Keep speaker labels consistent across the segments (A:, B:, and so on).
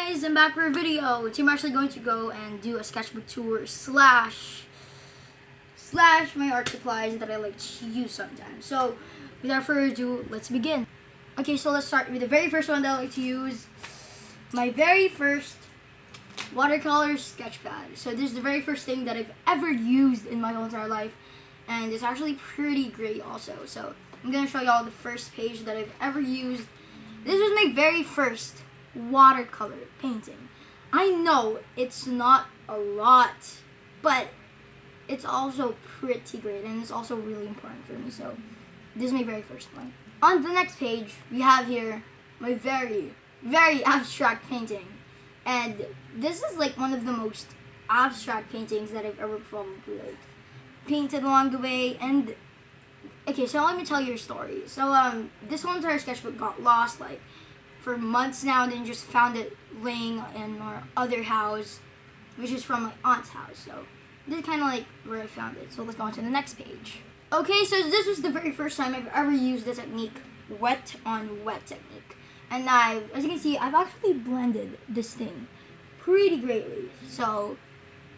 A: guys, I'm back for a video. Today I'm actually going to go and do a sketchbook tour slash my art supplies that I like to use sometimes. So without further ado, let's begin. Okay, so let's start with the very first one that I like to use. My very first watercolor sketch pad. So this is the very first thing that I've ever used in my whole entire life, and it's actually pretty great also. So I'm gonna show y'all the first page that I've ever used. This was my very first watercolor painting. I know it's not a lot, but it's also pretty great, and it's also really important for me. So this is my very first one. On the next page, we have here my very abstract painting, and this is like one of the most abstract paintings that I've ever probably like painted along the way. And okay, so let me tell you a story. So this whole entire sketchbook got lost like for months now, and then just found it laying in our other house, which is from my aunt's house. So this is kind of like where I found it. So let's go on to the next page. Okay, so this was the very first time I've ever used the technique, wet on wet technique. And as you can see, I've actually blended this thing pretty greatly. So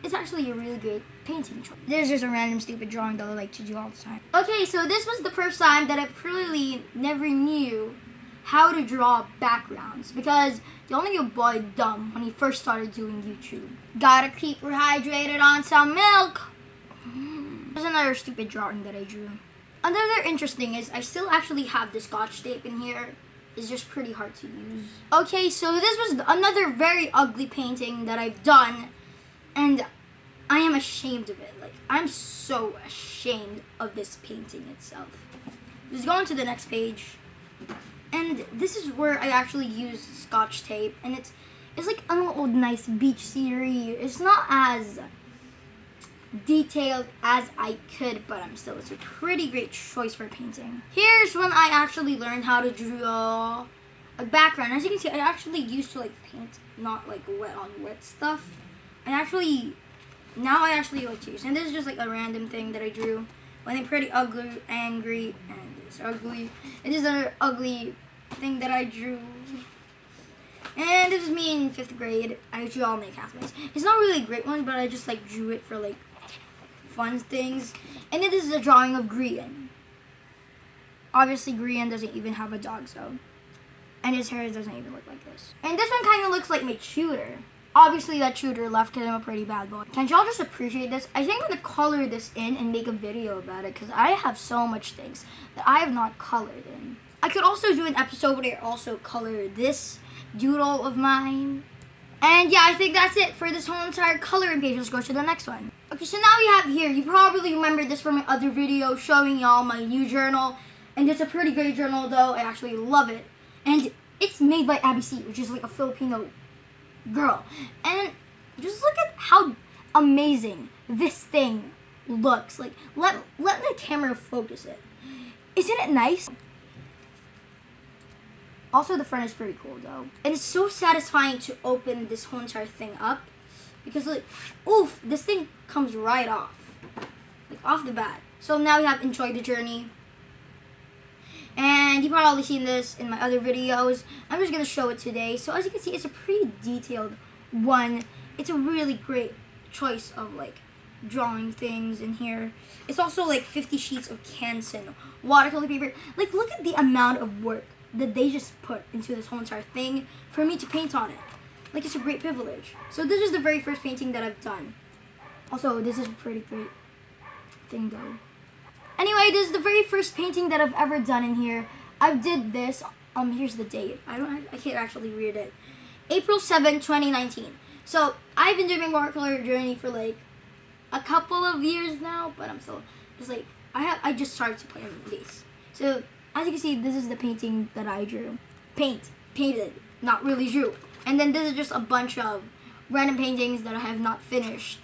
A: it's actually a really great painting choice. This is just a random stupid drawing that I like to do all the time. Okay, so this was the first time that I really never knew how to draw backgrounds, because you only get boy dumb when he first started doing YouTube. Gotta keep rehydrated on some milk. There's another stupid drawing that I drew. Another interesting is I still actually have the Scotch tape in here. It's just pretty hard to use. Okay, so this was another very ugly painting that I've done, and I am ashamed of it. Like, I'm so ashamed of this painting itself. Just go on to the next page. And this is where I actually use Scotch tape, and it's like an old nice beach scenery. It's not as detailed as I could, but it's a pretty great choice for painting. Here's when I actually learned how to draw a background. As you can see, I actually used to like paint not like wet on wet stuff. Now I actually like to use, and this is just like a random thing that I drew when I'm pretty ugly, angry, and it's ugly. It is an ugly thing that I drew. And this is me in 5th grade. I drew all my classmates. It's not really a great one, but I just like drew it for like fun things. And then this is a drawing of Grian. Obviously Grian doesn't even have a dog, so. And his hair doesn't even look like this. And this one kind of looks like my tutor. Obviously that tutor left because I'm a pretty bad boy. Can't y'all just appreciate this? I think I'm going to color this in and make a video about it, because I have so much things that I have not colored in. I could also do an episode where I also color this doodle of mine. And yeah, I think that's it for this whole entire coloring page. Let's go to the next one. Okay, so now we have here, you probably remember this from my other video showing y'all my new journal. And it's a pretty great journal though. I actually love it. And it's made by Abby C, which is like a Filipino girl. And just look at how amazing this thing looks. Like, let the camera focus it. Isn't it nice? Also, the front is pretty cool though. And it's so satisfying to open this whole entire thing up, because like, oof, this thing comes right off. Like off the bat. So now we have Enjoy the Journey. And you've probably seen this in my other videos. I'm just going to show it today. So as you can see, it's a pretty detailed one. It's a really great choice of like drawing things in here. It's also like 50 sheets of Canson watercolor paper. Like, look at the amount of work that they just put into this whole entire thing for me to paint on it. Like, it's a great privilege. So this is the very first painting that I've done. Also, this is a pretty great thing though. Anyway, this is the very first painting that I've ever done in here. I did this, here's the date. I can't actually read it. April 7, 2019. So, I've been doing watercolor journey for like a couple of years now, but I'm still just like, I just started to put in these. So, as you can see, this is the painting that I drew. Painted, not really drew. And then this is just a bunch of random paintings that I have not finished.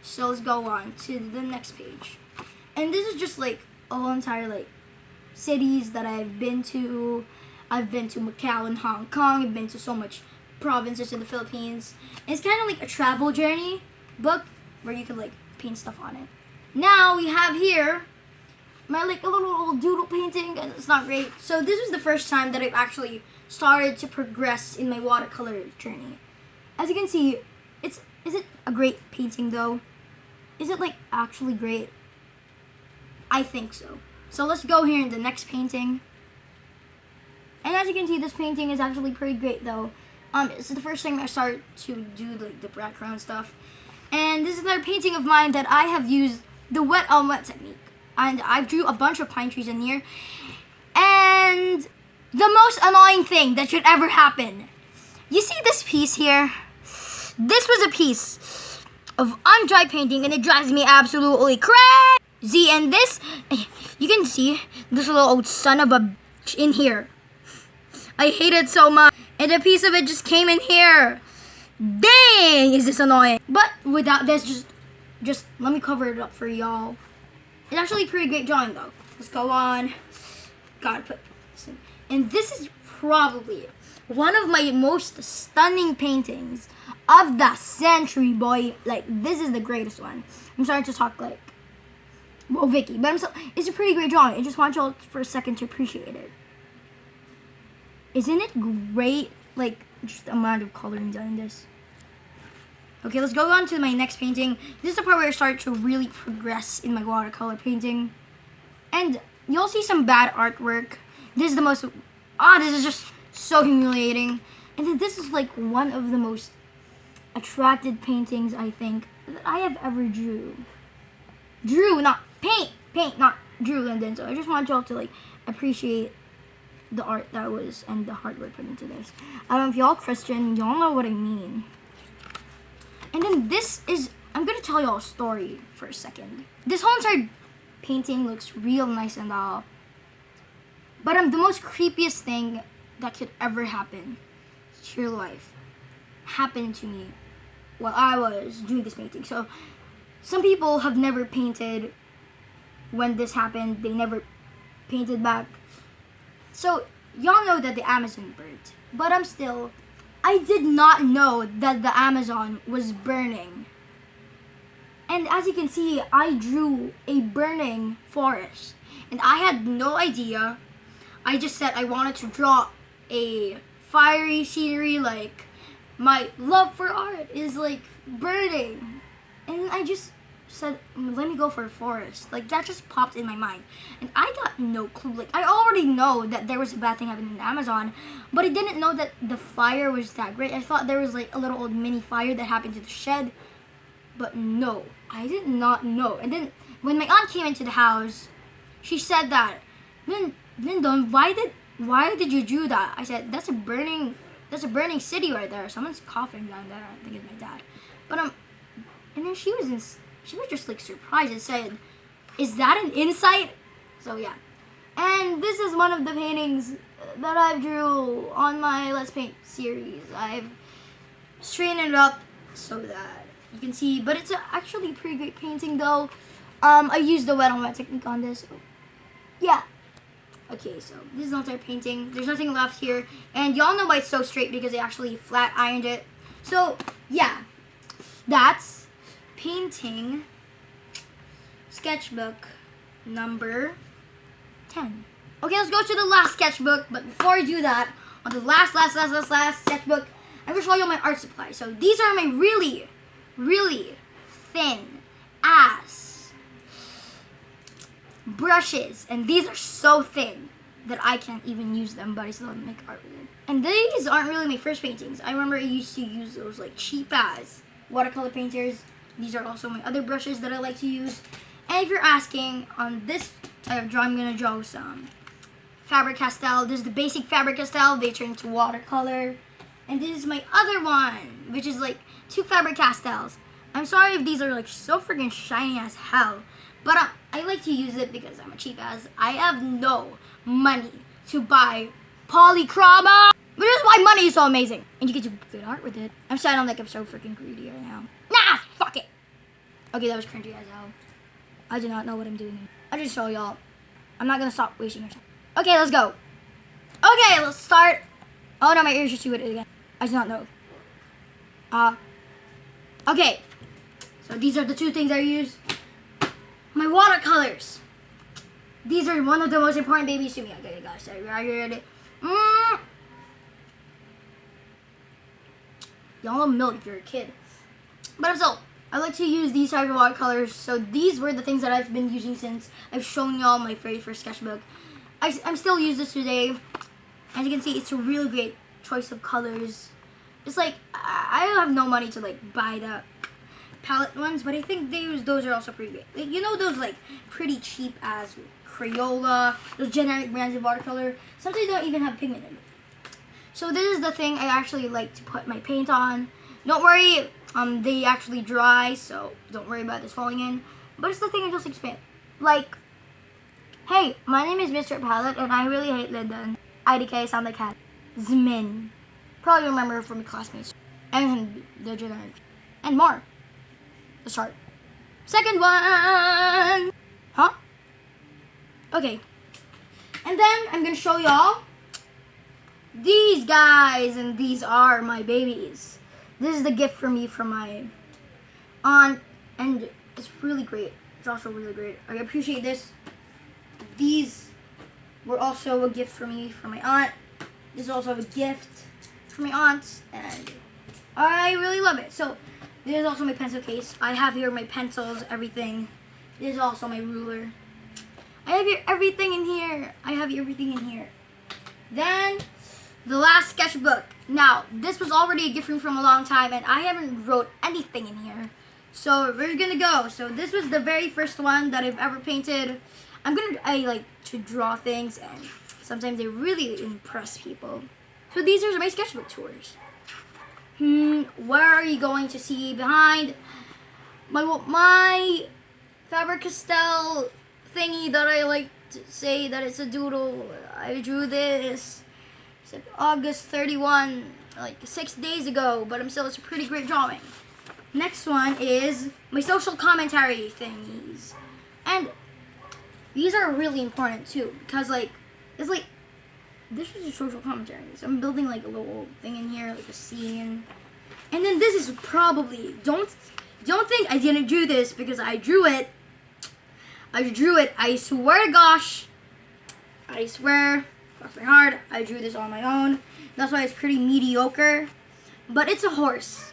A: So let's go on to the next page. And this is just like a whole entire like cities that I've been to. I've been to Macau and Hong Kong. I've been to so much provinces in the Philippines. And it's kind of like a travel journey book where you can like paint stuff on it. Now we have here my like a little doodle painting, and it's not great. So this was the first time that I've actually started to progress in my watercolor journey. As you can see, is it a great painting though? Is it like actually great? I think so. So let's go here in the next painting. And as you can see, this painting is actually pretty great though. It's the first time I started to do like the background stuff. And this is another painting of mine that I have used the wet on wet technique. And I drew a bunch of pine trees in here. And the most annoying thing that should ever happen. You see this piece here? This was a piece of undry painting and it drives me absolutely crazy. And this, you can see this little old son of a bitch in here. I hate it so much. And a piece of it just came in here. Dang, is this annoying. But without this, just let me cover it up for y'all. It's actually a pretty great drawing though. Let's go on. Gotta put this in. And this is probably one of my most stunning paintings of the century, boy. Like, this is the greatest one. I'm starting to talk like, well, Vicky. But it's a pretty great drawing. I just want y'all for a second to appreciate it. Isn't it great? Like, just the amount of coloring done in this. Okay, let's go on to my next painting. This is the part where I start to really progress in my watercolor painting. And you'll see some bad artwork. This is the most, this is just so humiliating. And then this is like one of the most attracted paintings, I think, that I have ever drew. Drew, not paint, not drew. And then so I just want y'all to like appreciate the art that was and the hard work put into this. I don't know if y'all Christian, y'all know what I mean. And then this is, I'm gonna tell y'all a story for a second. This whole entire painting looks real nice and all. But the most creepiest thing that could ever happen to your life happened to me while I was doing this painting. So some people have never painted when this happened. They never painted back. So y'all know that the Amazon burnt. But I did not know that the Amazon was burning. And as you can see, I drew a burning forest. And I had no idea. I just said I wanted to draw a fiery scenery, like my love for art is like burning. And I just said, let me go for a forest. Like, that just popped in my mind. And I got no clue. Like, I already know that there was a bad thing happening in Amazon, but I didn't know that the fire was that great. I thought there was like a little old mini fire that happened to the shed. But no, I did not know. And then when my aunt came into the house, she said that, Lyndon, why did you do that? I said, that's a burning city right there. Someone's coughing down there. I think it's my dad. But and then she was just like surprised and said, is that an insight? So yeah. And this is one of the paintings that I drew on my Let's Paint series. I've straightened it up so that you can see, but it's actually a pretty great painting though. I used the wet on wet technique on this. So yeah. Okay, so this is not our painting. There's nothing left here. And y'all know why it's so straight, because I actually flat ironed it. So yeah, that's painting sketchbook number 10. Okay, let's go to the last sketchbook. But before I do that, on the last sketchbook, I'm gonna show you my art supply. So these are my really, really thin ass brushes, and these are so thin that I can't even use them, but I still make art with it. And these aren't really my first paintings. I remember I used to use those like cheap ass watercolor painters. These are also my other brushes that I like to use. And if you're asking, on this type of drawing, I'm gonna draw some Faber-Castell. This is the basic Faber-Castell. They turn to watercolor. And this is my other one, which is like 2 Faber-Castells. I'm sorry if these are like so freaking shiny as hell, but I like to use it because I'm a cheap ass. I have no money to buy polychroma, which is why money is so amazing. And you can do good art with it. I'm sounding like I'm so freaking greedy right now. Nah, fuck it. Okay, that was cringy as hell. I do not know what I'm doing. I'll just show y'all. I'm not gonna stop wasting your time. Okay, let's go. Okay, let's start. Oh no, my ears just do it again. I do not know. Okay. So these are the 2 things I use. My watercolors. These are one of the most important babies to me. Okay, guys, are you ready? y'all know milk if you're a kid. But still, I like to use these type of watercolors. So these were the things that I've been using since I've shown y'all my very first sketchbook. I'm still using this today. As you can see, it's a really great choice of colors. It's like, I have no money to like buy the palette ones, but I think those are also pretty great. Like, you know those like pretty cheap as Crayola, those generic brands of watercolor, sometimes they don't even have pigment in it. So this is the thing I actually like to put my paint on. Don't worry, they actually dry, so don't worry about this falling in. But it's the thing I just expand. Like, hey, my name is Mr. Palette, and I really hate Linden. IDK, sound like cat. Zmin. Probably remember from my classmates. And the generic. And more. Let's start. Second one. Huh? Okay. And then I'm gonna show y'all these guys, and these are my babies. This is the gift for me from my aunt, and it's really great. It's also really great. I appreciate this. These were also a gift for me from my aunt. This is also a gift from my aunts, and I really love it. So this is also my pencil case. I have here my pencils, everything. This is also my ruler. I have here everything in here. I have everything in here. Then the last sketchbook. Now, this was already a gift from a long time, and I haven't wrote anything in here. So we're gonna go. So this was the very first one that I've ever painted. I like to draw things, and sometimes they really impress people. So these are my sketchbook tours. Where are you going to see behind my Faber-Castell thingy that I like to say that it's a doodle? I drew this. It's August 31, like 6 days ago, but it's a pretty great drawing. Next one is my social commentary thingies. And these are really important too, because it's like, this is a social commentary. So I'm building like a little thing in here, like a scene. And then this is probably, don't think I didn't do this, because I drew it. I swear to gosh. I swear, cross my heart, I drew this on my own. That's why it's pretty mediocre. But it's a horse.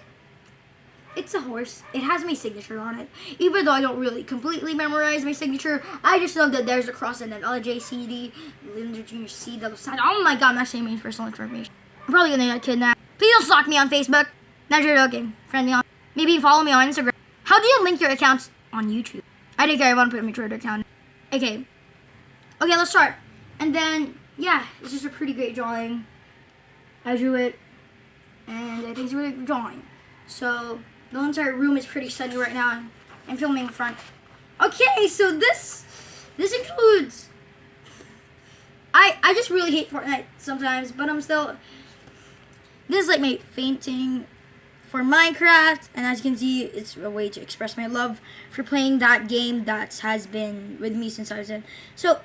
A: It's a horse. It has my signature on it. Even though I don't really completely memorize my signature, I just know that there's a cross and an LJCD, Linder Jr. C double side. Oh my god, I'm not saying my personal information. I'm probably gonna get kidnapped. Please don't stalk me on Facebook. Not sure, okay. Friend me on. Maybe follow me on Instagram. How do you link your accounts on YouTube? I think I want to put my Twitter account. Okay, let's start. And then, yeah, it's just a pretty great drawing. I drew it, and I think it's a really good drawing. So the entire room is pretty sunny right now. I'm filming in front. Okay, so this includes. I just really hate Fortnite sometimes, but this is like my painting for Minecraft, and as you can see, it's a way to express my love for playing that game that has been with me since I was in. So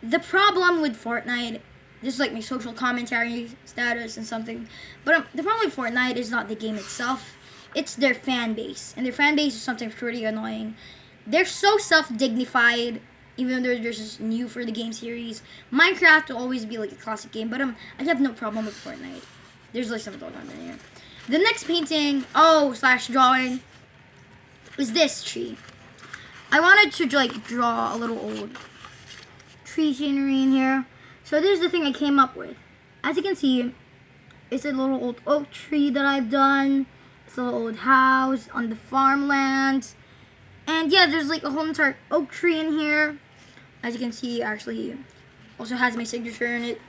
A: the problem with Fortnite, this is like my social commentary status and something, but the problem with Fortnite is not the game itself. It's their fan base, and their fan base is sometimes pretty annoying. They're so self-dignified, even though they're just new for the game series. Minecraft will always be like a classic game, but I have no problem with Fortnite. There's like something going on in here. The next painting, slash drawing, is this tree. I wanted to like draw a little old tree scenery in here. So this is the thing I came up with. As you can see, it's a little old oak tree that I've done. It's a little old house on the farmland. And yeah, there's like a whole entire oak tree in here. As you can see, actually also has my signature in it.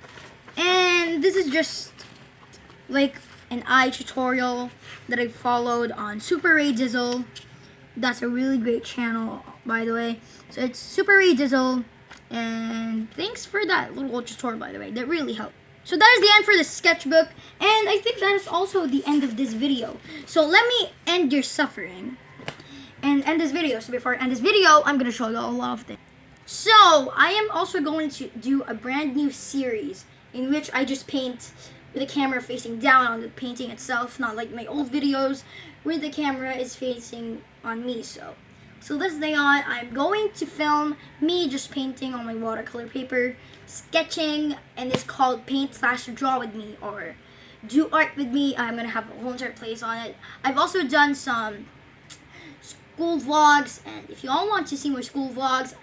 A: And this is just like an eye tutorial that I followed on Super Ray Dizzle. That's a really great channel, by the way. So it's Super Ray Dizzle. And thanks for that little tutorial, by the way. That really helped. So that is the end for the sketchbook. And I think that is also the end of this video. So let me end your suffering and end this video. So before I end this video, I'm going to show you all a lot of things. So I am also going to do a brand new series in which I just paint with the camera facing down on the painting itself, not like my old videos where the camera is facing on me. So this day on, I'm going to film me just painting on my watercolor paper, sketching, and it's called Paint/Draw with Me, or do art with me. I'm gonna have a whole entire place on it. I've also done some school vlogs, and if you all want to see more school vlogs,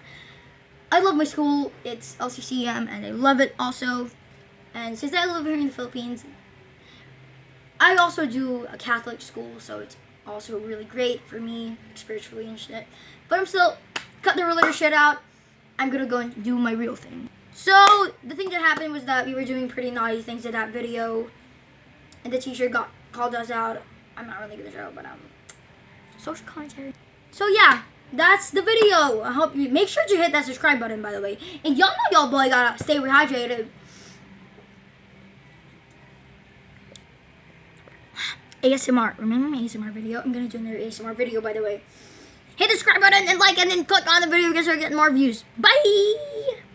A: I love my school. It's LCCM, and I love it also. And since I live here in the Philippines, I also do a Catholic school, so it's also really great for me spiritually and shit. But I'm still cut the religious shit out. I'm gonna go and do my real thing. So the thing that happened was that we were doing pretty naughty things in that video, and the teacher called us out. I'm not really gonna show, but social commentary. So yeah, that's the video. I hope you make sure to hit that subscribe button, by the way. And y'all know y'all boy gotta stay rehydrated. ASMR. Remember my ASMR video? I'm gonna do another ASMR video, by the way. Hit the subscribe button and like, and then click on the video because we're getting more views. Bye!